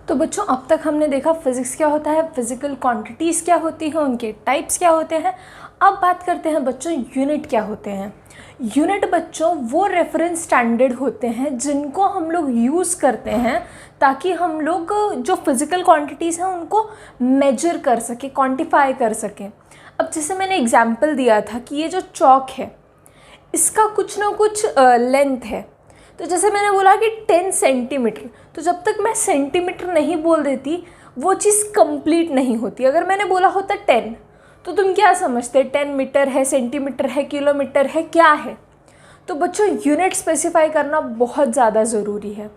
तो बच्चों अब तक हमने देखा फिज़िक्स क्या होता है, फिज़िकल क्वांटिटीज़ क्या होती हैं, उनके टाइप्स क्या होते हैं। अब बात करते हैं बच्चों यूनिट क्या होते हैं। यूनिट बच्चों वो रेफरेंस स्टैंडर्ड होते हैं जिनको हम लोग यूज़ करते हैं ताकि हम लोग जो फिज़िकल क्वांटिटीज़ हैं उनको मेजर कर सकें, क्वांटिफाई कर सकें। अब जैसे मैंने एग्जांपल दिया था कि ये जो चौक है इसका कुछ ना कुछ लेंथ है, तो जैसे मैंने बोला कि 10 सेंटीमीटर, तो जब तक मैं सेंटीमीटर नहीं बोल देती वो चीज़ कंप्लीट नहीं होती। अगर मैंने बोला होता 10 तो तुम क्या समझते, 10 मीटर है, सेंटीमीटर है, किलोमीटर है, क्या है। तो बच्चों यूनिट स्पेसिफाई करना बहुत ज़्यादा ज़रूरी है।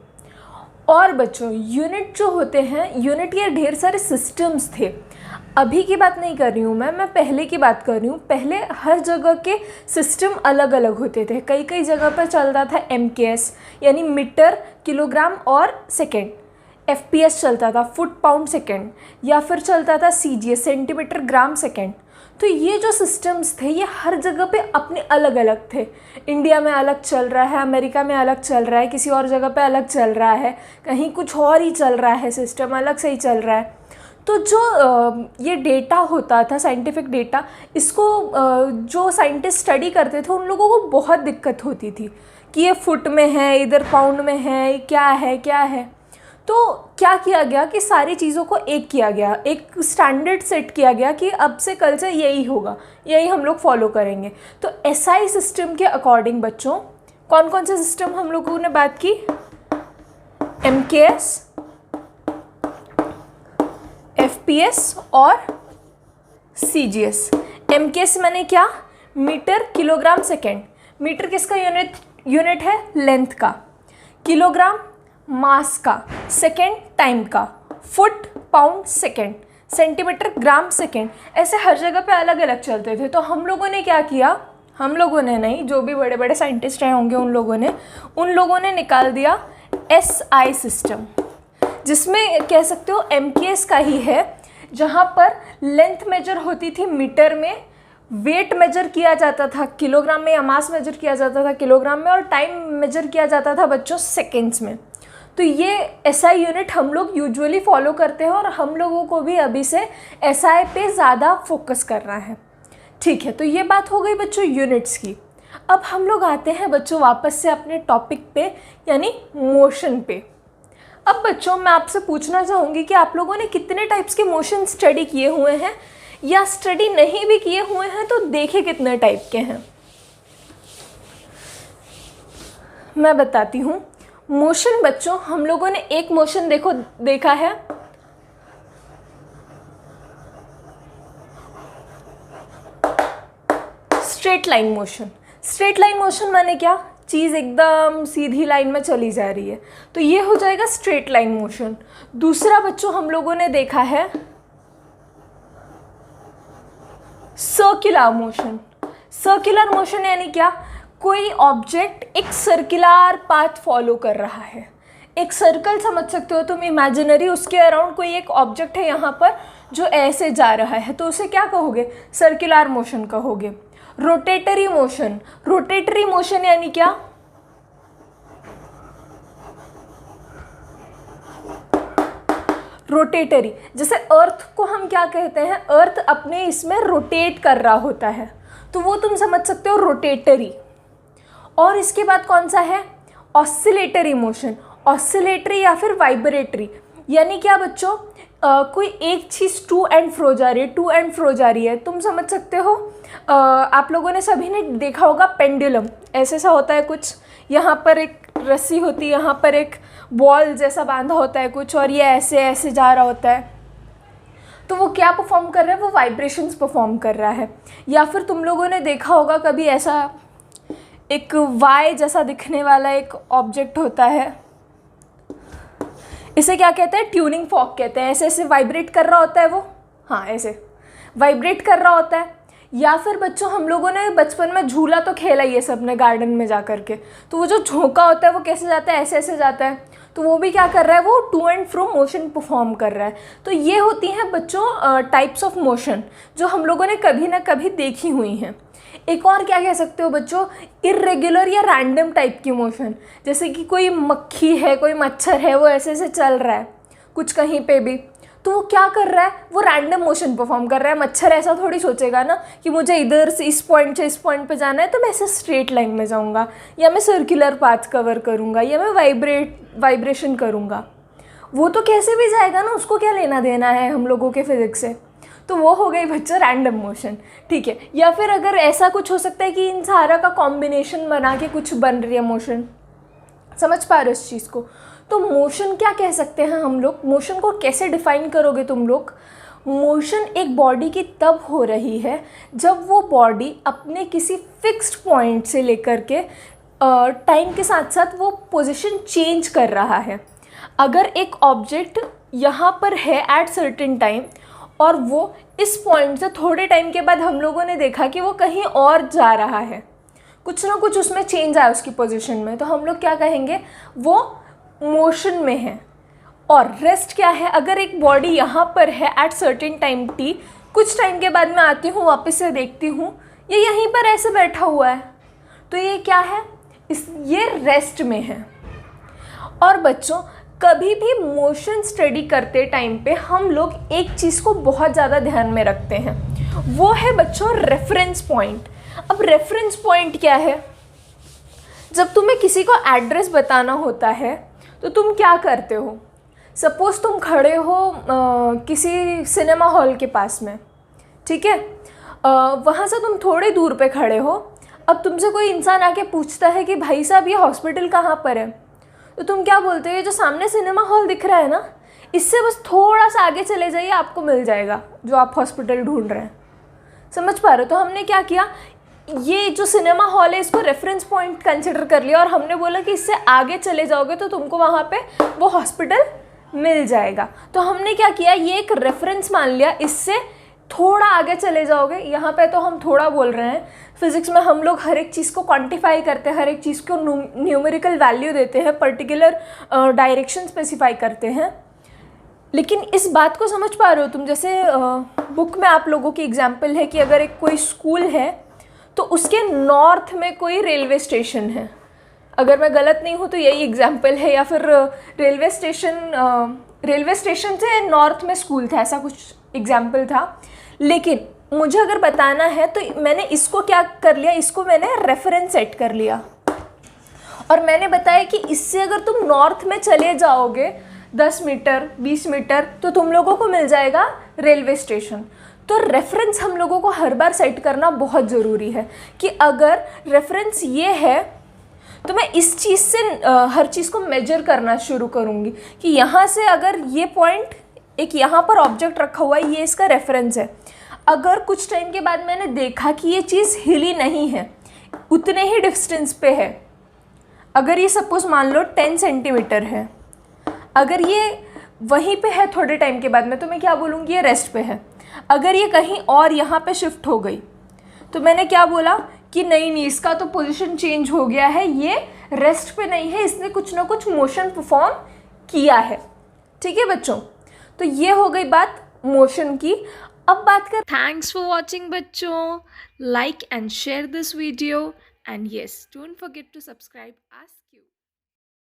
और बच्चों यूनिट जो होते हैं, यूनिट के ढेर सारे सिस्टम्स थे। अभी की बात नहीं कर रही हूँ मैं पहले की बात कर रही हूँ। पहले हर जगह के सिस्टम अलग अलग होते थे। कई कई जगह पर चलता था MKS यानी मीटर, किलोग्राम और सेकेंड। FPS चलता था, फुट, पाउंड, सेकेंड, या फिर चलता था CGS, सेंटीमीटर, ग्राम, सेकेंड। तो ये जो सिस्टम्स थे ये हर जगह पे अपने अलग अलग थे। इंडिया में अलग चल रहा है, अमेरिका में अलग चल रहा है, किसी और जगह पे अलग चल रहा है, कहीं कुछ और ही चल रहा है, सिस्टम अलग से ही चल रहा है। तो जो ये डेटा होता था, साइंटिफिक डेटा, इसको जो साइंटिस्ट स्टडी करते थे उन लोगों को बहुत दिक्कत होती थी कि ये फुट में है, इधर पाउंड में है, क्या है क्या है। तो क्या किया गया कि सारी चीज़ों को एक किया गया, एक स्टैंडर्ड सेट किया गया कि अब से कल से यही होगा, यही हम लोग फॉलो करेंगे। तो SI सिस्टम के अकॉर्डिंग बच्चों कौन कौन से सिस्टम हम लोगों ने बात की, MKS, FPS और CGS। MKS माने क्या, मीटर, किलोग्राम, सेकेंड। मीटर किसका यूनिट है, लेंथ का। किलोग्राम मास का, सेकेंड टाइम का, फुट, पाउंड, सेकेंड, सेंटीमीटर, ग्राम, सेकेंड। ऐसे हर जगह पे अलग अलग चलते थे। तो हम लोगों ने क्या किया, हम लोगों ने नहीं, जो भी बड़े बड़े साइंटिस्ट रहे होंगे उन लोगों ने निकाल दिया SI सिस्टम, जिसमें कह सकते हो MKS का ही है, जहाँ पर लेंथ मेजर होती थी मीटर में, वेट मेजर किया जाता था किलोग्राम में, या मास मेजर किया जाता था किलोग्राम में, और टाइम मेजर किया जाता था बच्चों सेकेंड्स में। तो ये SI यूनिट हम लोग यूजुअली फॉलो करते हैं और हम लोगों को भी अभी से SI पे ज़्यादा फोकस करना है। ठीक है, तो ये बात हो गई बच्चों यूनिट्स की। अब हम लोग आते हैं बच्चों वापस से अपने टॉपिक पे, यानी मोशन पे। अब बच्चों मैं आपसे पूछना चाहूँगी कि आप लोगों ने कितने टाइप्स के मोशन स्टडी किए हुए हैं, या स्टडी नहीं भी किए हुए हैं तो देखे कितने टाइप के हैं। मैं बताती हूँ। मोशन बच्चों हम लोगों ने एक मोशन देखा है, straight line motion. Straight line motion माने क्या, चीज़ एकदम सीधी लाइन में चली जा रही है, तो ये हो जाएगा स्ट्रेट लाइन मोशन। दूसरा बच्चों हम लोगों ने देखा है सर्कुलर मोशन। सर्कुलर मोशन यानी क्या, कोई ऑब्जेक्ट एक सर्कुलर पाथ फॉलो कर रहा है। एक सर्कल समझ सकते हो तुम इमेजिनरी, उसके अराउंड कोई एक ऑब्जेक्ट है यहाँ पर जो ऐसे जा रहा है, तो उसे क्या कहोगे, सर्कुलर मोशन कहोगे। रोटेटरी मोशन, रोटेटरी मोशन यानी क्या, रोटेटरी, जैसे अर्थ को हम क्या कहते हैं, अर्थ अपने इसमें रोटेट कर रहा होता है, तो वो तुम समझ सकते हो रोटेटरी। और इसके बाद कौन सा है, ऑसिलेटरी मोशन। ऑसिलेटरी या फिर वाइब्रेटरी यानी क्या बच्चों, कोई एक चीज़ टू एंड फ्रो जा रही है, तुम समझ सकते हो। आप लोगों ने सभी ने देखा होगा पेंडुलम, ऐसे सा होता है कुछ, यहाँ पर एक रस्सी होती है, यहाँ पर एक बॉल जैसा बांधा होता है कुछ, और ये ऐसे ऐसे जा रहा होता है। तो वो क्या परफॉर्म कर रहा है, वो वाइब्रेशंस परफॉर्म कर रहा है। या फिर तुम लोगों ने देखा होगा कभी ऐसा एक वाई जैसा दिखने वाला एक ऑब्जेक्ट होता है, इसे क्या कहते हैं, ट्यूनिंग फॉर्क कहते हैं। ऐसे ऐसे वाइब्रेट कर रहा होता है वो, हाँ ऐसे वाइब्रेट कर रहा होता है। या फिर बच्चों हम लोगों ने बचपन में झूला तो खेला ही है सबने गार्डन में जा कर के, तो वो जो झोंका होता है वो कैसे जाता है, ऐसे ऐसे जाता है। तो वो भी क्या कर रहा है, वो to and fro motion perform कर रहा है। तो ये होती हैं बच्चों टाइप्स ऑफ मोशन जो हम लोगों ने कभी ना कभी देखी हुई हैं। एक और क्या कह सकते हो बच्चों, इर्रेगुलर या रैंडम टाइप की मोशन, जैसे कि कोई मक्खी है, कोई मच्छर है, वो ऐसे ऐसे चल रहा है कुछ कहीं पे भी, तो वो क्या कर रहा है, वो रैंडम मोशन परफॉर्म कर रहा है। मच्छर ऐसा थोड़ी सोचेगा ना कि मुझे इधर से इस पॉइंट से इस पॉइंट पे जाना है तो मैं ऐसे स्ट्रेट लाइन में जाऊँगा, या मैं सर्कुलर पाथ कवर करूँगा, या मैं वाइब्रेशन करूँगा। वो तो कैसे भी जाएगा ना, उसको क्या लेना देना है हम लोगों के फिजिक्स से। तो वो हो गई बच्चों रैंडम मोशन, ठीक है। या फिर अगर ऐसा कुछ हो सकता है कि इन सारा का कॉम्बिनेशन बना के कुछ बन रही है मोशन, समझ पा रहे हो इस चीज़ को। तो मोशन क्या कह सकते हैं हम लोग, मोशन को कैसे डिफाइन करोगे तुम लोग। मोशन एक बॉडी की तब हो रही है जब वो बॉडी अपने किसी फिक्स्ड पॉइंट से लेकर के टाइम के साथ साथ वो पोजीशन चेंज कर रहा है। अगर एक ऑब्जेक्ट यहाँ पर है एट सर्टेन टाइम और वो इस पॉइंट से थोड़े टाइम के बाद हम लोगों ने देखा कि वो कहीं और जा रहा है, कुछ ना कुछ उसमें चेंज आया उसकी पोजीशन में, तो हम लोग क्या कहेंगे, वो मोशन में है। और रेस्ट क्या है, अगर एक बॉडी यहाँ पर है एट सर्टेन टाइम टी, कुछ टाइम के बाद मैं आती हूँ वापस से देखती हूँ ये यहीं पर ऐसे बैठा हुआ है, तो ये क्या है, ये रेस्ट में है। और बच्चों कभी भी मोशन स्टडी करते टाइम पे हम लोग एक चीज़ को बहुत ज़्यादा ध्यान में रखते हैं, वो है बच्चों रेफरेंस पॉइंट। अब रेफरेंस पॉइंट क्या है, जब तुम्हें किसी को एड्रेस बताना होता है तो तुम क्या करते हो। सपोज़ तुम खड़े हो किसी सिनेमा हॉल के पास में, ठीक है, वहाँ से तुम थोड़ी दूर पे खड़े हो। अब तुमसे कोई इंसान आके पूछता है कि भाई साहब ये हॉस्पिटल कहाँ पर है, तो तुम क्या बोलते हो, ये जो सामने सिनेमा हॉल दिख रहा है ना, इससे बस थोड़ा सा आगे चले जाइए, आपको मिल जाएगा जो आप हॉस्पिटल ढूंढ रहे हैं। समझ पा रहे हो। तो हमने क्या किया, ये जो सिनेमा हॉल है इसको रेफरेंस पॉइंट कंसिडर कर लिया और हमने बोला कि इससे आगे चले जाओगे तो तुमको वहाँ पे वो हॉस्पिटल मिल जाएगा। तो हमने क्या किया, ये एक रेफरेंस मान लिया, इससे थोड़ा आगे चले जाओगे। यहाँ पे तो हम थोड़ा बोल रहे हैं, फिजिक्स में हम लोग हर एक चीज़ को क्वांटिफाई करते हैं, हर एक चीज़ को न्यूमेरिकल वैल्यू देते हैं, पर्टिकुलर डायरेक्शन स्पेसिफाई करते हैं। लेकिन इस बात को समझ पा रहे हो तुम, जैसे बुक में आप लोगों की एग्जाम्पल है कि अगर एक कोई स्कूल है तो उसके नॉर्थ में कोई रेलवे स्टेशन है, अगर मैं गलत नहीं हूँ तो यही एग्जाम्पल है, या फिर रेलवे स्टेशन से नॉर्थ में स्कूल था, ऐसा कुछ एग्जाम्पल था। लेकिन मुझे अगर बताना है तो मैंने इसको क्या कर लिया, इसको मैंने रेफरेंस सेट कर लिया और मैंने बताया कि इससे अगर तुम नॉर्थ में चले जाओगे 10 मीटर 20 मीटर तो तुम लोगों को मिल जाएगा रेलवे स्टेशन। तो रेफरेंस हम लोगों को हर बार सेट करना बहुत ज़रूरी है कि अगर रेफरेंस ये है तो मैं इस चीज़ से हर चीज़ को मेजर करना शुरू करूँगी कि यहाँ से अगर ये पॉइंट, एक यहाँ पर ऑब्जेक्ट रखा हुआ है, ये इसका रेफरेंस है। अगर कुछ टाइम के बाद मैंने देखा कि ये चीज़ हिली नहीं है, उतने ही डिस्टेंस पे है, अगर ये सपोज़ मान लो 10 सेंटीमीटर है, अगर ये वहीं पे है थोड़े टाइम के बाद में, तो मैं क्या बोलूँगी, ये रेस्ट पे है। अगर ये कहीं और यहाँ पे शिफ्ट हो गई तो मैंने क्या बोला कि नहीं इसका तो पोजीशन चेंज हो गया है, ये रेस्ट पे नहीं है, इसने कुछ ना कुछ मोशन परफॉर्म किया है। ठीक है बच्चों, तो ये हो गई बात मोशन की। अब बात कर, थैंक्स फॉर वॉचिंग बच्चों, like and share this video and yes don't forget to subscribe ask